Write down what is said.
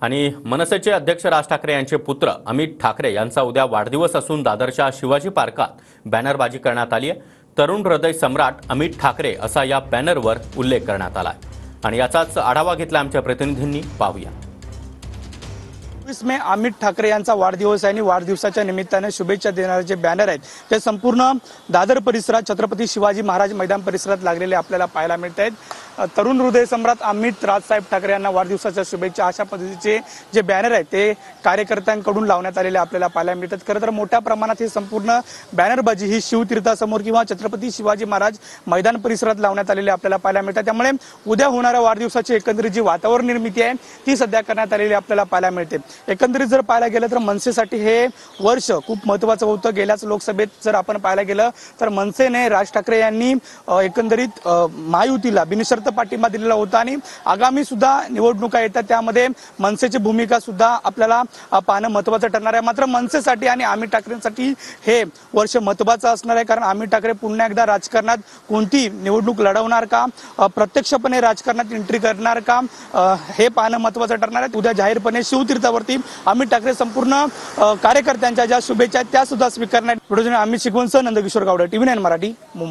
आणि मनसेचे अध्यक्ष राज ठाकरे यांचे पुत्र अमित ठाकरे यांचा उद्या वाढदिवस असून दादरच्या शिवाजी पार्कात बॅनरबाजी करण्यात आली आहे। तरुण हृदय सम्राट अमित ठाकरे असा या बॅनरवर उल्लेख करण्यात आला आहे आणि याचाच आढावा घेतला आमच्या प्रतिनिधींनी। पाहूया। 24 मे अमित ठाकरे यांचा वाढदिवस आहे आणि वाढदिवसाच्या निमित्ताने शुभेच्छा देणारे जे बॅनर आहेत ते संपूर्ण दादर परिसरात छत्रपती शिवाजी महाराज मैदान परिसरात लागलेले आपल्याला पाहायला मिळत आहेत। तरुण हृदय सम्राट अमित राजसाहेब ठाकरे यांना वाढदिवसाच्या शुभेच्छा अशा पद्धतीचे जे बॅनर आहेत ते कार्यकर्त्यांकडून लावण्यात आलेले आपल्याला पाहायला मिळतात। खरं तर मोठ्या प्रमाणात ही संपूर्ण बॅनरबाजी ही शिवतीर्थासमोर किंवा छत्रपती शिवाजी महाराज मैदान परिसरात लावण्यात आलेले आपल्याला पाहायला मिळतात। त्यामुळे उद्या होणाऱ्या वाढदिवसाची एकंदरीत जी वातावरण निर्मिती आहे ती सध्या करण्यात आलेली आपल्याला पाहायला मिळते। एकंदरीत जर पाहायला गेलं तर मनसेसाठी हे वर्ष खूप महत्त्वाचं होतं। गेल्याच लोकसभेत जर आपण पाहायला गेलं तर मनसेने राज ठाकरे यांनी एकंदरीत महायुतीला बिनशर्त पाठिंबा दिलेला होता आणि आगामी सुद्धा निवडणुका येतात त्यामध्ये मनसेची भूमिका सुद्धा आपल्याला पाहणं महत्त्वाचं ठरणार आहे। मात्र मनसेसाठी आणि अमित ठाकरेंसाठी हे वर्ष महत्त्वाचं असणार आहे, कारण अमित ठाकरे पुन्हा एकदा राजकारणात कोणती निवडणूक लढवणार का, प्रत्यक्षपणे राजकारणात एंट्री करणार का, हे पाहणं महत्त्वाचं ठरणार आहे। उद्या जाहीरपणे शिवतीर्थावरती अमित ठाकरे संपूर्ण कार्यकर्त्यांच्या ज्या शुभेच्छा आहेत त्या सुद्धा स्वीकारणार आहेत। अमित शिकवणसह नंदकिशोर गावडे, TV9 मराठी, मुंबई।